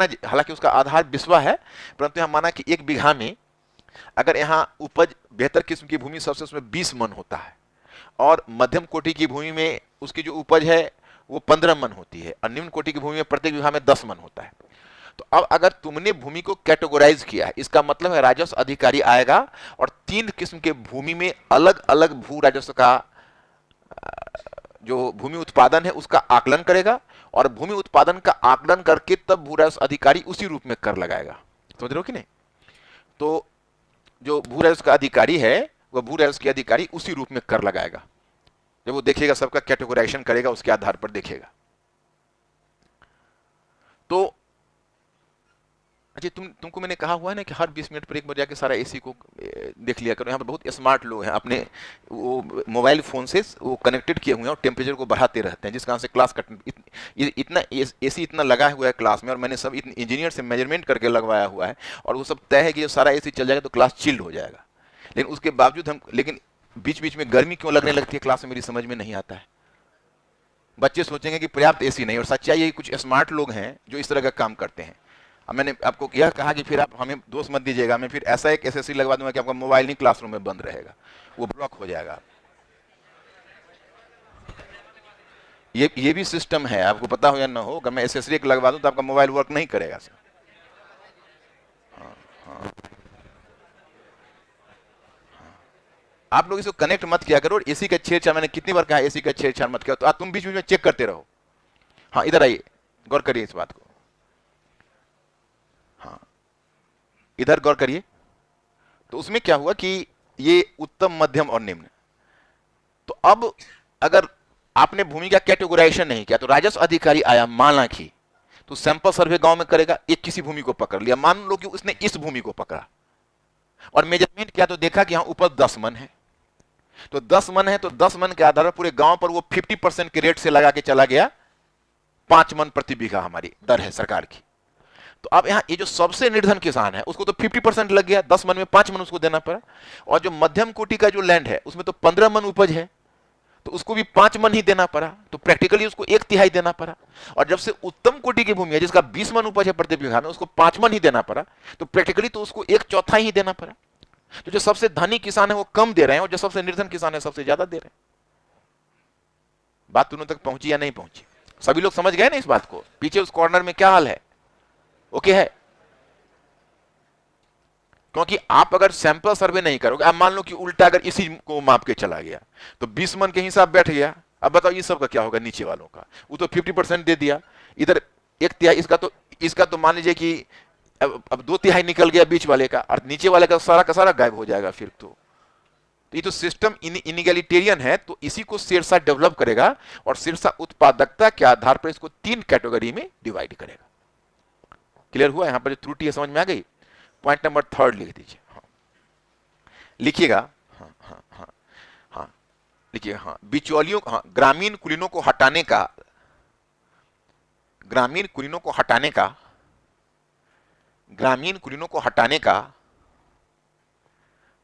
हालांकि उसका आधार बिस्वा है, परंतु यहाँ माना कि 1 बीघा में अगर यहाँ उपज बेहतर किस्म की भूमि सबसे, उसमें 20 मन होता है, और मध्यम कोटि की भूमि में उसकी जो उपज है वो 15 मन होती है, और निम्न कोटि की भूमि में प्रत्येक बीघा में 10 मन होता है। तो अब अगर तुमने भूमि को कैटेगोराइज किया है, इसका मतलब है राजस्व अधिकारी आएगा और 3 किस्म के भूमि में अलग अलग भू राजस्व का जो भूमि उत्पादन है उसका आकलन करेगा, और भूमि उत्पादन का आकलन करके तब भू राजस्व अधिकारी उसी रूप में कर लगाएगा। समझ रहे हो कि नहीं? तो जो भू राजस्व का अधिकारी है वह भू राजस्व के अधिकारी उसी रूप में कर लगाएगा, जब वो देखेगा, सबका कैटेगोराइजेशन करेगा, उसके आधार पर देखेगा। तो अच्छा, तुमको मैंने कहा हुआ है ना कि हर 20 मिनट पर एक बार जाके सारा एसी को देख लिया करो। यहाँ पर बहुत स्मार्ट लोग हैं, अपने वो मोबाइल फोन से वो कनेक्टेड किए हुए हैं और टेम्परेचर को बढ़ाते रहते हैं, जिस कारण से क्लास कट इतना एसी इतना लगा हुआ है क्लास में, और मैंने सब इंजीनियर से मेजरमेंट करके लगवाया हुआ है, और वो सब तय है कि जो सारा एसी चल जाएगा तो क्लास चिल्ड हो जाएगा। लेकिन उसके बावजूद हम, लेकिन बीच बीच में गर्मी क्यों लगने लगती है क्लास में, मेरी समझ में नहीं आता है। बच्चे सोचेंगे कि पर्याप्त एसी नहीं, और सच्चाई ये कुछ स्मार्ट लोग हैं जो इस तरह का काम करते हैं। अब मैंने आपको यह कहा कि फिर आप हमें दोष मत दीजिएगा, मैं फिर ऐसा एक एसएससी लगवा दूंगा कि आपका मोबाइल नहीं क्लासरूम में बंद रहेगा, वो ब्लॉक हो जाएगा। ये भी सिस्टम है, आपको पता हो या ना हो, अगर मैं एसएससी एक लगवा दूं तो आपका मोबाइल वर्क नहीं करेगा सर। हाँ, हाँ। आप लोग इसको कनेक्ट मत किया करो, एसी का छेड़छाड़, मैंने कितनी बार कहा एसी का छेड़छाड़ मत किया, तो तुम बीच बीच में चेक करते रहो। हाँ, इधर आइए, गौर करिए इस बात को। हाँ, इधर गौर करिए। तो उसमें क्या हुआ कि ये उत्तम, मध्यम और निम्न। तो अब अगर आपने भूमि का कैटेगोराइजेशन नहीं किया, तो राजस्व अधिकारी आया, माना कि तो सैंपल सर्वे गांव में करेगा, एक किसी भूमि को पकड़ लिया, मान लो कि उसने इस भूमि को पकड़ा और मेजरमेंट किया, तो देखा कि यहां ऊपर 10 मन है, तो 10 मन है, तो 10 मन के आधार पर पूरे गांव पर वो 50% के रेट से लगा के चला गया, 5 मन प्रति बीघा हमारी दर है सरकार की। तो अब यहां ये जो सबसे निर्धन किसान है उसको तो 50% लग गया, 10 मन में 5 मन उसको देना पड़ा, और जो मध्यम कोटि का जो लैंड है उसमें तो 15 मन उपज है, तो उसको भी 5 मन ही देना पड़ा, तो प्रैक्टिकली उसको 1/3 देना पड़ा। और जब से उत्तम कोटि की भूमि है जिसका 20 मन उपज है प्रति बीघा में, उसको 5 मन ही देना पड़ा, तो प्रैक्टिकली तो उसको 1/4 ही देना पड़ा। तो जो सबसे धनी किसान है वो कम दे रहे हैं, और जो सबसे निर्धन किसान है सबसे ज्यादा दे रहे हैं। बात तुम तक पहुंची या नहीं पहुंची? सभी लोग समझ गए ना इस बात को? पीछे उस कॉर्नर में क्या हाल है? ओके है? क्योंकि आप अगर सैंपल सर्वे नहीं करोगे, अब मान लो कि उल्टा अगर इसी को माप के चला गया तो 20 मन के हिसाब बैठ गया, अब बताओ ये सब का क्या होगा नीचे वालों का? वो तो 50% दे दिया, इधर 1/3, इसका तो मान लीजिए कि अब 2/3 निकल गया बीच वाले का, और नीचे वाले का सारा गायब हो जाएगा फिर तो ये तो सिस्टम इनिगैलिटेरियन है। तो इसी को सिरसा डेवलप करेगा, और सिरसा उत्पादकता के आधार पर इसको 3 कैटेगरी में डिवाइड करेगा। क्लियर हुआ? यहां पर जो त्रुटि है समझ में आ गई? पॉइंट नंबर 3 लिख दीजिए। हाँ, लिखिएगा। हाँ, हाँ, हाँ, हाँ, लिखिएगा। हाँ, बिचौलियों, हाँ, ग्रामीण कुलीनों को हटाने का, ग्रामीण कुलीनों को हटाने का, ग्रामीण कुलीनों को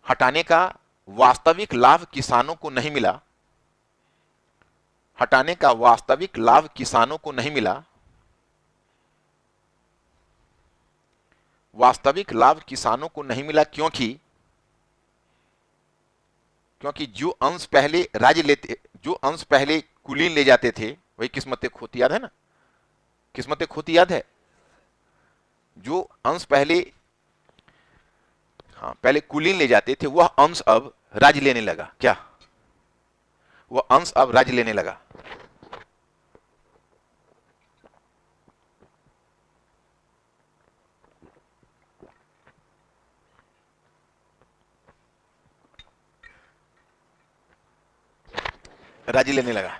हटाने का वास्तविक लाभ किसानों को नहीं मिला, हटाने का वास्तविक लाभ किसानों को नहीं मिला, वास्तविक लाभ किसानों को नहीं मिला, क्योंकि क्योंकि जो अंश पहले कुलीन ले जाते थे वही किस्मतें खोती, याद है ना? किस्मतें खोती याद है? जो अंश पहले, हाँ, पहले कुलीन ले जाते थे, वह अंश अब राज लेने लगा। क्या? वह अंश अब राज लेने लगा। राज लेने लगा।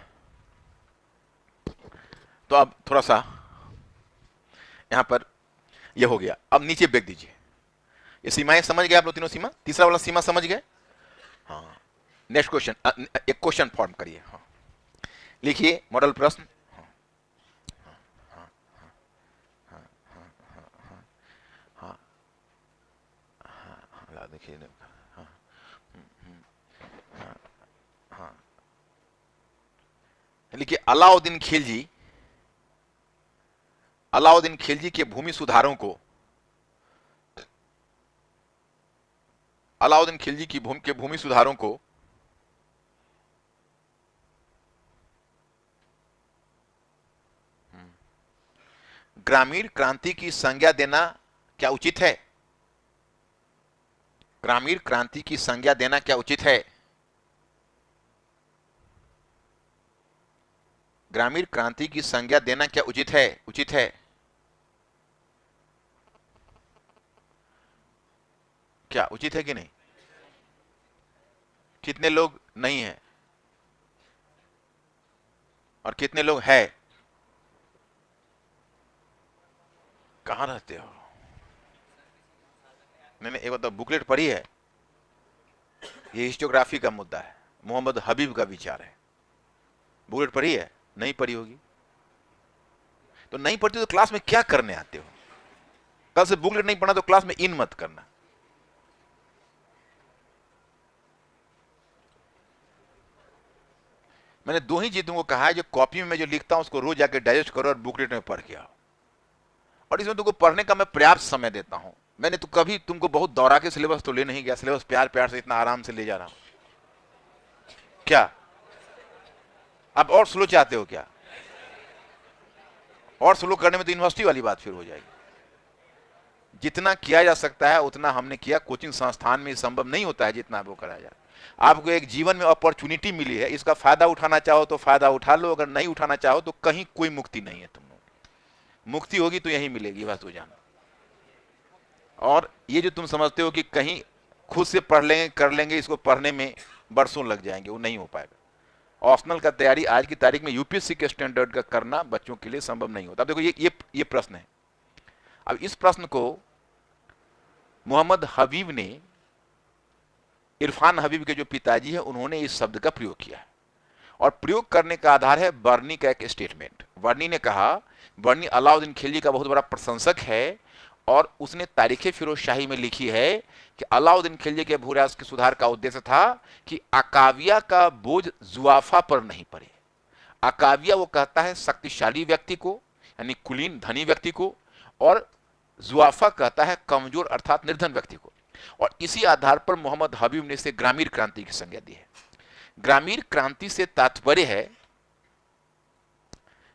तो अब थोड़ा सा यहां पर यह हो गया। अब नीचे ब्रेक दीजिए। ये सीमाएं समझ गए आप लोग? तीनों सीमा, तीसरा वाला सीमा समझ गए? हाँ। नेक्स्ट क्वेश्चन, एक क्वेश्चन फॉर्म करिए। हाँ, लिखिए मॉडल प्रश्न। हाँ, हाँ, देखिए। हाँ, हाँ, हाँ, लिखिए, अलाउद्दीन खिलजी अलाउद्दीन खिलजी के भूमि सुधारों को, अलाउद्दीन खिलजी की भूमि सुधारों को ग्रामीण क्रांति की संज्ञा देना क्या उचित है? ग्रामीण क्रांति की संज्ञा देना क्या उचित है? ग्रामीण क्रांति की संज्ञा देना क्या उचित है? उचित है। क्या उचित है कि नहीं? कितने लोग नहीं है और कितने लोग है? कहां रहते हो? नहीं, एक बार बुकलेट पढ़ी है? ये हिस्टोग्राफी का मुद्दा है, मोहम्मद हबीब का विचार है। बुकलेट पढ़ी है? नहीं पढ़ी होगी। तो नहीं पढ़ती तो क्लास में क्या करने आते हो? कल से बुकलेट नहीं पढ़ा तो क्लास में इन मत करना। मैंने दो ही चीजों को कहा है, जो कॉपी में जो लिखता हूं उसको रोज जाके डाइजेस्ट करो और बुकलेट में पढ़ के आओ। और इसमें तुमको पढ़ने का मैं पर्याप्त समय देता हूं। मैंने तो कभी तुमको बहुत दौड़ा के सिलेबस तो ले नहीं गया, सिलेबस प्यार प्यार से इतना आराम से ले जा रहा हूं। क्या अब और स्लो चाहते हो क्या? और स्लो करने में तो यूनिवर्सिटी वाली बात फिर हो जाएगी। जितना किया जा सकता है उतना हमने किया। कोचिंग संस्थान में संभव नहीं होता है जितना वो कराया जाए। आपको एक जीवन में अपॉर्चुनिटी मिली है, इसका फायदा उठाना चाहो तो फायदा उठा लो, अगर नहीं उठाना चाहो तो कहीं कोई मुक्ति नहीं है। तुम लोग मुक्ति होगी तो यही मिलेगी, बस हो जाना। और ये जो तुम समझते हो कि कहीं खुद से पढ़ लेंगे कर लेंगे, इसको पढ़ने में बरसों लग जाएंगे, वो नहीं हो पाएगा। ऑप्शनल का तैयारी आज की तारीख में यूपीएससी के स्टैंडर्ड का करना बच्चों के लिए संभव नहीं होता। अब देखो ये प्रश्न है। अब इस प्रश्न को मोहम्मद हबीब ने, इरफान हबीब के जो पिताजी है, उन्होंने इस शब्द का प्रयोग किया है। और प्रयोग करने का आधार है बर्नी का एक स्टेटमेंट। बर्नी ने कहा, बर्नी अलाउद्दीन खिलजी का बहुत बड़ा प्रशंसक है और उसने तारीख फिरोजशाही में लिखी है कि अलाउद्दीन खिलजी के भूराज के सुधार का उद्देश्य था कि अकाविया का बोझ जुआफा पर नहीं पड़े। अकाविया वो कहता है शक्तिशाली व्यक्ति को, यानी कुलीन धनी व्यक्ति को, और जुआफा कहता है कमजोर अर्थात निर्धन व्यक्ति को। और इसी आधार पर मोहम्मद हबीब ने इसे ग्रामीण क्रांति की संज्ञा दी है। ग्रामीण क्रांति से तात्पर्य है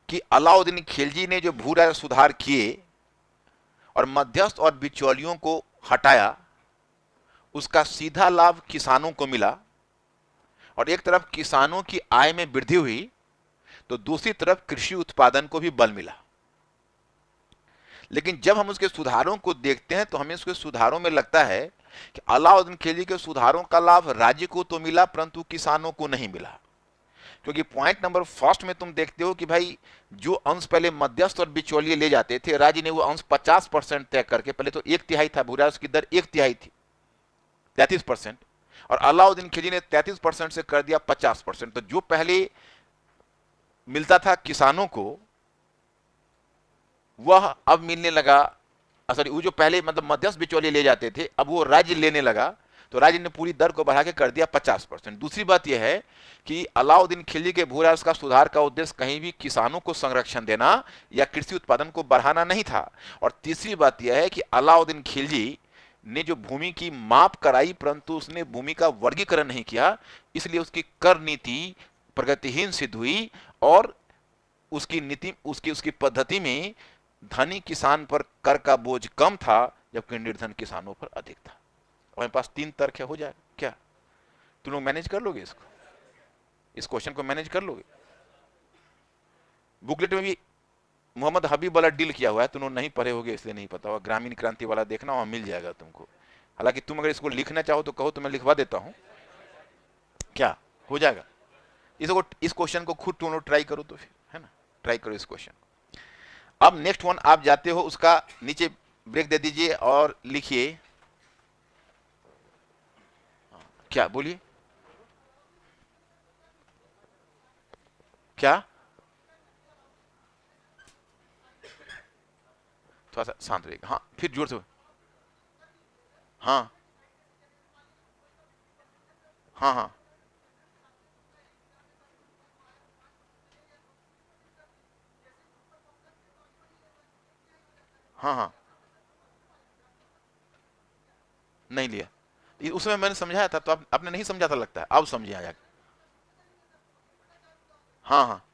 कि अलाउद्दीन खिलजी ने जो भू राजस्व सुधार किए और मध्यस्थ और बिचौलियों को हटाया, उसका सीधा लाभ किसानों को मिला। और एक तरफ किसानों की आय में वृद्धि हुई तो दूसरी तरफ कृषि उत्पादन को भी बल मिला। लेकिन जब हम उसके सुधारों को देखते हैं तो हमें उसके सुधारों में लगता है कि अलाउद्दीन खिलजी के सुधारों का लाभ राज्य को तो मिला परंतु किसानों को नहीं मिला। क्योंकि पॉइंट नंबर फर्स्ट में तुम देखते हो कि भाई जो अंश पहले मध्यस्थ और बिचौलिए ले जाते थे, राज्य ने वो अंश 50% तय करके, पहले तो 1/3 था, भूराजस्व की दर 1/3 थी 33%, और अलाउद्दीन खिलजी ने 33% से कर दिया 50%। तो जो पहले मिलता था किसानों को वह अब मिलने लगा, सॉरी वो जो पहले मतलब मध्यस्थ बिचौलिए ले जाते थे अब वो राज्य लेने लगा, तो राज्य ने पूरी दर को बढ़ा के कर दिया 50%। दूसरी बात यह है कि अलाउद्दीन खिलजी के भू राजस्व का सुधार का उद्देश्य कहीं भी किसानों को संरक्षण देना या कृषि उत्पादन को बढ़ाना नहीं था। और तीसरी बात यह है कि अलाउद्दीन खिलजी ने जो भूमि की माप कराई परंतु उसने भूमि का वर्गीकरण नहीं किया, इसलिए उसकी कर नीति प्रगतिहीन सिद्ध हुई और उसकी नीति उसकी पद्धति में धनी किसान पर कर का बोझ कम था जबकि निर्धन किसानों पर अधिक था। हमारे पास 3 तर्क है, हो जाएगा क्या? तुम लोग मैनेज कर लोगे इसको, इस क्वेश्चन को मैनेज कर लोगे? बुकलेट में भी मोहम्मद हबीब वाला डील किया हुआ है, तुम लोग नहीं पढ़े होगे इसलिए नहीं पता होगा। ग्रामीण क्रांति वाला देखना, वहां मिल जाएगा तुमको। हालांकि तुम अगर इसको लिखना चाहो तो कहो तो मैं लिखवा देता हूं, क्या हो जाएगा? इस क्वेश्चन को खुद तुम लोग ट्राई करो तो फिर, है ना, ट्राई करो इस क्वेश्चन। अब नेक्स्ट वन आप जाते हो, उसका नीचे ब्रेक दे दीजिए और लिखिए। क्या बोलिए, क्या? थोड़ा सा शांत रहिएगा। हाँ फिर जोर से। हाँ हाँ हाँ हाँ हाँ, नहीं लिया। उसमें मैंने समझाया था, तो आपने नहीं समझा था लगता है, अब समझे आया। हाँ हाँ,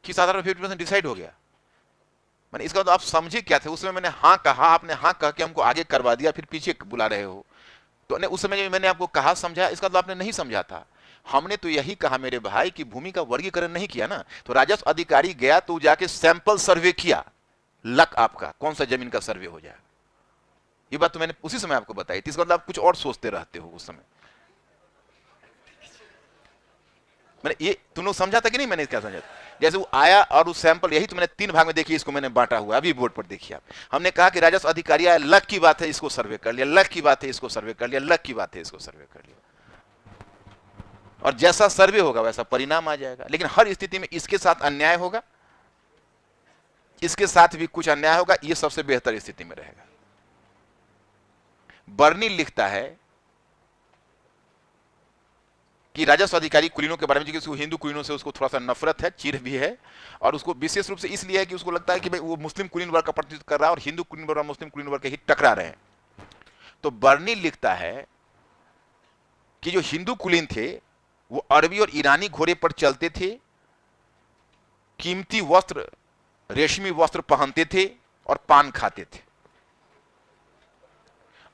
किस आधार पर 50% डिसाइड हो गया? मैंने इसका तो आप समझे क्या थे उसमें? मैंने हाँ कहा, आपने हाँ कह के हमको आगे करवा दिया, फिर पीछे बुला रहे हो। तो उस समय जो मैंने आपको कहा समझा, इसका तो आपने नहीं समझा था। हमने तो यही कहा मेरे भाई कि भूमि का वर्गीकरण नहीं किया ना, तो राजस्व अधिकारी गया तो जाके सैंपल सर्वे किया, लक आपका कौन सा जमीन का सर्वे हो जाए। ये बात तो मैंने उसी समय आपको बताई थी, इसका मतलब आप कुछ और सोचते रहते हो उस समय। मैंने ये तुम लोग समझा था कि नहीं? मैंने क्या समझा था? जैसे वो आया और उस सैंपल, यही तो मैंने 3 भाग में देखी, इसको मैंने बांटा हुआ अभी बोर्ड पर देखिए आप। हमने कहा कि राजस्व अधिकारी आया, लक की बात है इसको सर्वे कर लिया, लक की बात है इसको सर्वे कर लिया, लक की बात है इसको सर्वे कर लिया, और जैसा सर्वे होगा वैसा परिणाम आ जाएगा। लेकिन हर स्थिति में इसके साथ अन्याय होगा, इसके साथ भी कुछ अन्याय होगा, ये सबसे बेहतर स्थिति में रहेगा। बर्नी लिखता है कि राजस्व अधिकारी कुलीनों के बारे में, क्योंकि हिंदू कुलीनों से उसको थोड़ा सा नफरत है, चिढ़ भी है, और उसको विशेष रूप से इसलिए है कि उसको लगता है कि भाई वो मुस्लिम कुलीन वर्ग का प्रतिनिधित्व कर रहा है और हिंदू कुलीन वर्ग और मुस्लिम कुलीन वर्ग के ही टकरा रहे हैं। तो बर्नी लिखता है कि जो हिंदू कुलीन थे वो अरबी और ईरानी घोड़े पर चलते थे, कीमती वस्त्र, रेशमी वस्त्र पहनते थे और पान खाते थे,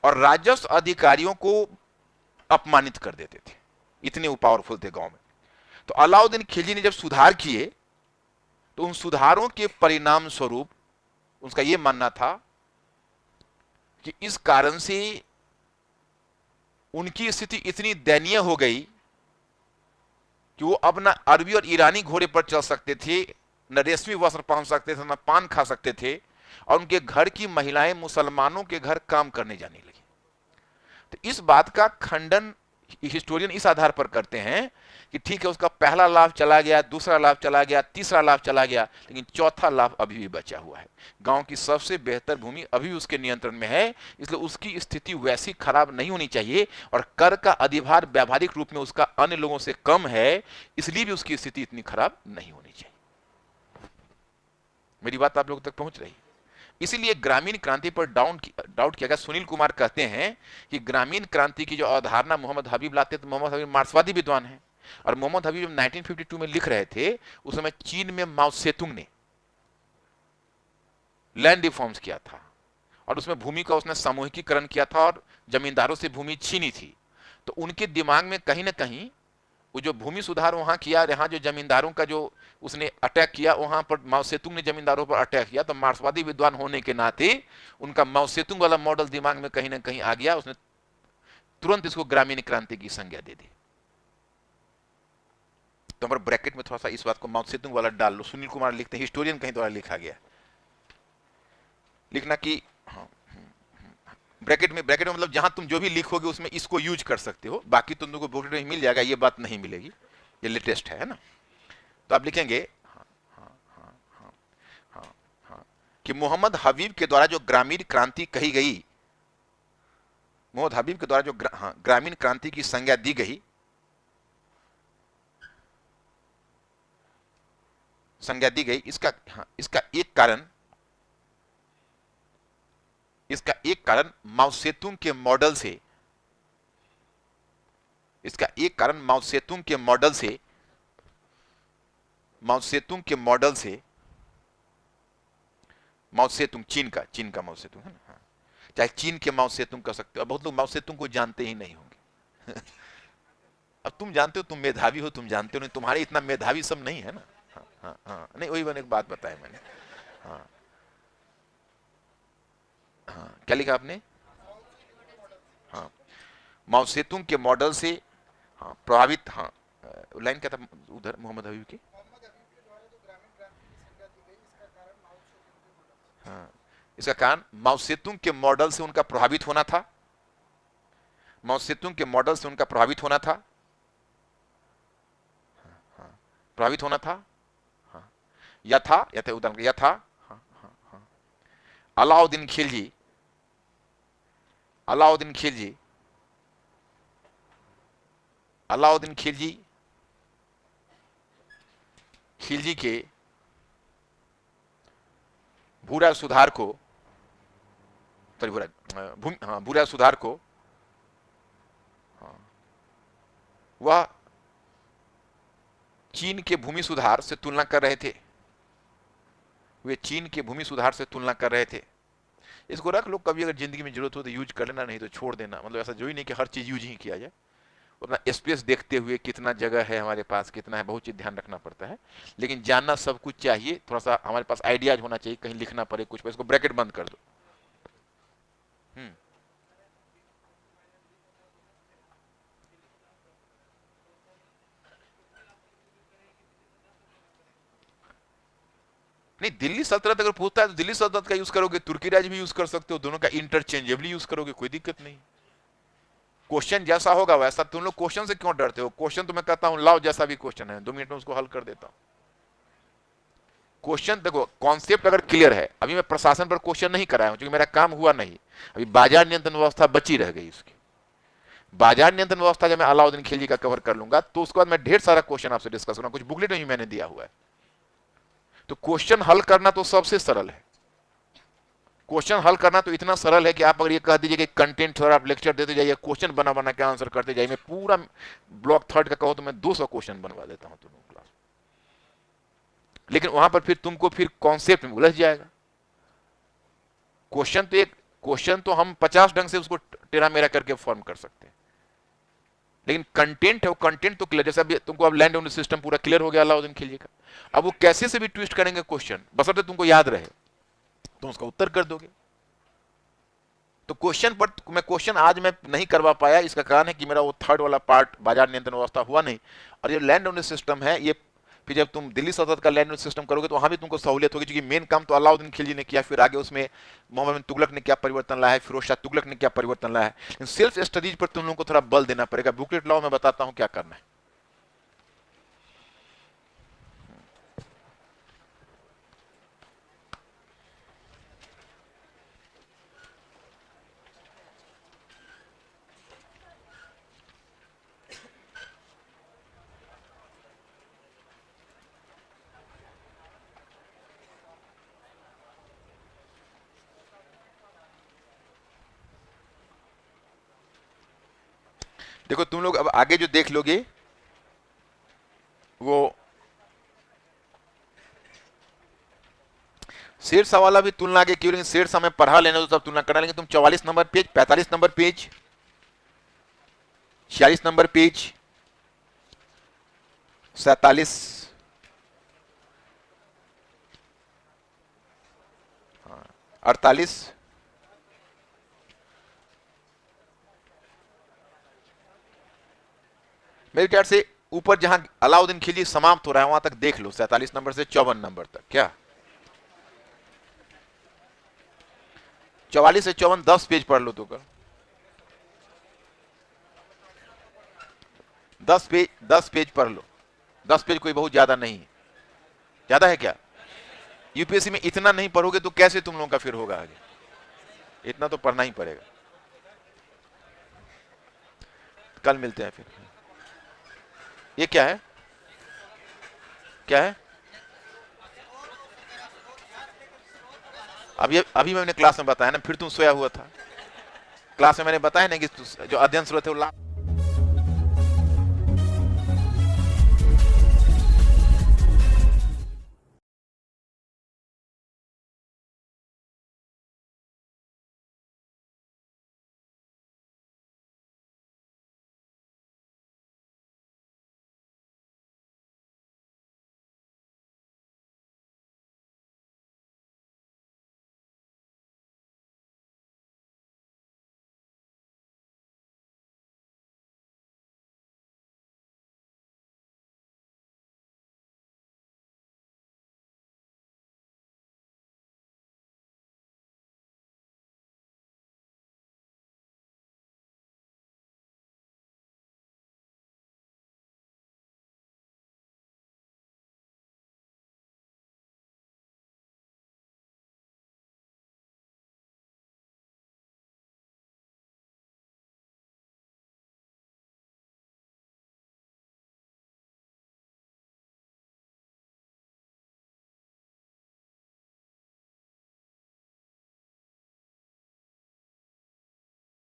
और राजस्व अधिकारियों को अपमानित कर देते थे। इतने वो पावरफुल थे गांव में। तो अलाउद्दीन खिलजी ने जब सुधार किए तो उन सुधारों के परिणाम स्वरूप उसका यह मानना था कि इस कारण से उनकी स्थिति इतनी दयनीय हो गई कि वो अब ना अरबी और ईरानी घोड़े पर चल सकते थे, न रेशमी वस्त्र पहन सकते थे, न पान खा सकते थे, और उनके घर की महिलाएं मुसलमानों के घर काम करने जाने लगी। तो इस बात का खंडन हिस्टोरियन इस आधार पर करते हैं कि ठीक है, उसका पहला लाभ चला गया, दूसरा लाभ चला गया, तीसरा लाभ चला गया, लेकिन चौथा लाभ अभी भी बचा हुआ है। गांव की सबसे बेहतर भूमि अभी भी उसके नियंत्रण में है, इसलिए उसकी स्थिति वैसी खराब नहीं होनी चाहिए, और कर का अधिभार व्यावहारिक रूप में उसका अन्य लोगों से कम है, इसलिए भी उसकी स्थिति इतनी खराब नहीं होनी चाहिए। मेरी बात आप लोगों तक पहुंच रही है? इसीलिए ग्रामीण क्रांति पर डाउट किया गया। सुनील कुमार कहते हैं कि ग्रामीण क्रांति की जो अवधारणा मोहम्मद हबीब लाते, तो मोहम्मद हबीब मार्क्सवादी विद्वान हैं, और मोहम्मद हबीब 1952 में लिख रहे थे, उस समय चीन में माओ सेतुंग ने लैंड रिफॉर्म्स किया था, और उसमें भूमि का उसने सामूहिकीकरण किया था और जमींदारों से भूमि छीनी थी। तो उनके दिमाग में कहीं ना कहीं वो जो भूमि सुधार वहां किया, यहाँ जो जमींदारों का जो उसने अटैक किया, वहां पर माओ सेतुंग ने जमींदारों पर अटैक किया, तो मार्क्सवादी विद्वान होने के नाते उनका माओ सेतुंग वाला मॉडल दिमाग में कहीं ना कहीं आ गया, उसने तुरंत इसको ग्रामीण क्रांति की संज्ञा दे दी। तो हमारे ब्रैकेट में थोड़ा सा इस बात को माओ सेतुंग वाला डाल लो। सुनील कुमार लिखते हैं, हिस्टोरियन कहीं द्वारा लिखा गया, लिखना कि हाँ, ब्रैकेट में मतलब जहां तुम जो भी लिखोगे उसमें इसको यूज कर सकते हो, बाकी तुमको ब्रैकेट में मिल जाएगा, ये बात नहीं मिलेगी, ये लेटेस्ट है ना। तो आप लिखेंगे हाँ, हाँ, हाँ, हाँ, हाँ, हाँ, कि मोहम्मद हबीब के द्वारा जो ग्रामीण क्रांति कही गई, मोहम्मद हबीब के द्वारा जो ग्रामीण क्रांति की संज्ञा दी गई, इसका इसका एक कारण, माओ सेतुंग के मॉडल से, इसका एक कारण माओ सेतुंग के मॉडल से, माओ सेतुंग के मॉडल से, माओ सेतुंग चीन का माओ सेतुंग है ना, हाँ। चाहे चीन के माओ सेतुंग कर सकते हो, बहुत लोग माओ सेतुंग को जानते ही नहीं होंगे। अब तुम जानते हो, तुम मेधावी हो, तुम जानते हो, नहीं तुम्हारे इतना मेधावी सब नहीं है ना। हाँ हाँ हाँ, नहीं वही मैंने एक बात बताया मैंने। हाँ हाँ, क्या लिखा आपने? हाँ, माओ सेतुंग के मॉडल से हाँ प्रभावित, हाँ लाइन क्या था उधर मोहम्मद हबीब की? हाँ, इसका कारण माओ सेतुंग के मॉडल से उनका प्रभावित होना था, माओ सेतुंग के मॉडल से उनका प्रभावित होना था, प्रभावित होना था, हाँ, यथा उदाहरण यथा, हाँ, हाँ, हाँ, अलाउद्दीन खिलजी, अलाउद्दीन खिलजी अलाउद्दीन खिलजी के भूरा सुधार को, भूरा सुधार को वह चीन के भूमि सुधार से तुलना कर रहे थे। वे चीन के भूमि सुधार से तुलना कर रहे थे। इसको रख लो, कभी अगर जिंदगी में जरूरत हो तो यूज कर लेना, नहीं तो छोड़ देना। मतलब ऐसा जो ही नहीं कि हर चीज यूज ही किया जाए। अपना स्पेस देखते हुए कितना जगह है हमारे पास, कितना है, बहुत चीज ध्यान रखना पड़ता है। लेकिन जानना सब कुछ चाहिए, थोड़ा सा हमारे पास आइडियाज होना चाहिए, कहीं लिखना पड़े कुछ, इसको ब्रैकेट बंद कर दो। नहीं, दिल्ली सल्तनत अगर पूछता है तो दिल्ली सल्तनत का यूज करोगे, तुर्की राज भी यूज कर सकते हो, दोनों का इंटरचेंजेबली यूज करोगे, कोई दिक्कत नहीं। क्वेश्चन जैसा होगा वैसा। तुम लोग क्वेश्चन से क्यों डरते हो? क्वेश्चन तो मैं कहता हूं लाओ, जैसा भी क्वेश्चन है 2 मिनट में उसको हल कर देता हूं। क्वेश्चन देखो, कॉन्सेप्ट अगर क्लियर है, अभी मैं प्रशासन पर क्वेश्चन नहीं कराया हूं क्योंकि मेरा काम हुआ नहीं, अभी बाजार नियंत्रण व्यवस्था बची रह गई। उसकी बाजार नियंत्रण व्यवस्था जब मैं अलाउद्दीन खिलजी का कवर कर लूंगा तो उसके बाद मैं ढेर सारा क्वेश्चन आपसे डिस्कस करूंगा, कुछ बुकलेट में भी मैंने दिया हुआ है। तो क्वेश्चन हल करना तो सबसे सरल है। क्वेश्चन हल करना तो इतना सरल है कि आप अगर ये कह दीजिए कि कंटेंट थोड़ा आप लेक्चर देते जाइए, क्वेश्चन बना बना के आंसर करते जाइए, मैं पूरा ब्लॉक थर्ड का कहो तो मैं 200 क्वेश्चन बनवा देता हूं तुम क्लास। लेकिन वहां पर फिर तुमको फिर कॉन्सेप्ट में उलझ जाएगा। क्वेश्चन तो हम 50 ढंग से उसको टेढ़ा मेरा करके फॉर्म कर सकते हैं, लेकिन कंटेंट है वो कंटेंट तो क्लियर। जैसे अभी तुमको अब लैंड ओनर सिस्टम पूरा क्लियर हो गया अलाउद्दीन खिलजी का, अब वो कैसे से भी ट्विस्ट करेंगे क्वेश्चन, बशर्ते तुमको याद रहे तो उसका उत्तर कर दोगे। तो क्वेश्चन पर मैं क्वेश्चन आज मैं नहीं करवा पाया, इसका कारण है कि मेरा वो थर्ड वाला पार्ट बाजार नियंत्रण व्यवस्था हुआ नहीं। और ये लैंड ओनर सिस्टम है, ये फिर जब तुम दिल्ली सल्तनत का लैंड ओनर सिस्टम करोगे तो वहां भी तुमको सहूलियत होगी, क्योंकि मेन काम तो अलाउद्दीन खिलजी ने किया, फिर आगे उसमें मोहम्मद बिन तुगलक ने क्या परिवर्तन लाया है, फिरोज शाह तुगलक ने क्या परिवर्तन लाया है। इन सेल्फ स्टडीज पर तुम लोगों को थोड़ा बल देना पड़ेगा। बुकलेट लाओ, मैं बताता हूं क्या करना है। देखो तुम लोग अब आगे जो देख लोगे वो शेरशाह वाला भी तुलना आगे क्यों, लेकिन शेरशाह में पढ़ा लेना तो तब तुलना करना। लेकिन तुम 44 number page, 45 number page, 46 number page, 47, 48, मेरे ख्याल से ऊपर जहां अलाउद्दीन खिलजी समाप्त हो रहा है वहां तक देख लो, 47 नंबर से 54 नंबर तक। क्या 44 से 54 10 पेज पढ़ लो तो कर, 10 पेज पढ़ लो। 10 पेज कोई बहुत ज्यादा नहीं है। ज्यादा है क्या? यूपीएससी में इतना नहीं पढ़ोगे तो कैसे तुम लोगों का फिर होगा आगे, इतना तो पढ़ना ही पड़ेगा। कल मिलते हैं फिर। ये क्या है, क्या है? अभी मैंने क्लास में बताया ना, फिर तुम सोया हुआ था। क्लास में मैंने बताया ना कि जो अध्ययन स्रोत है वो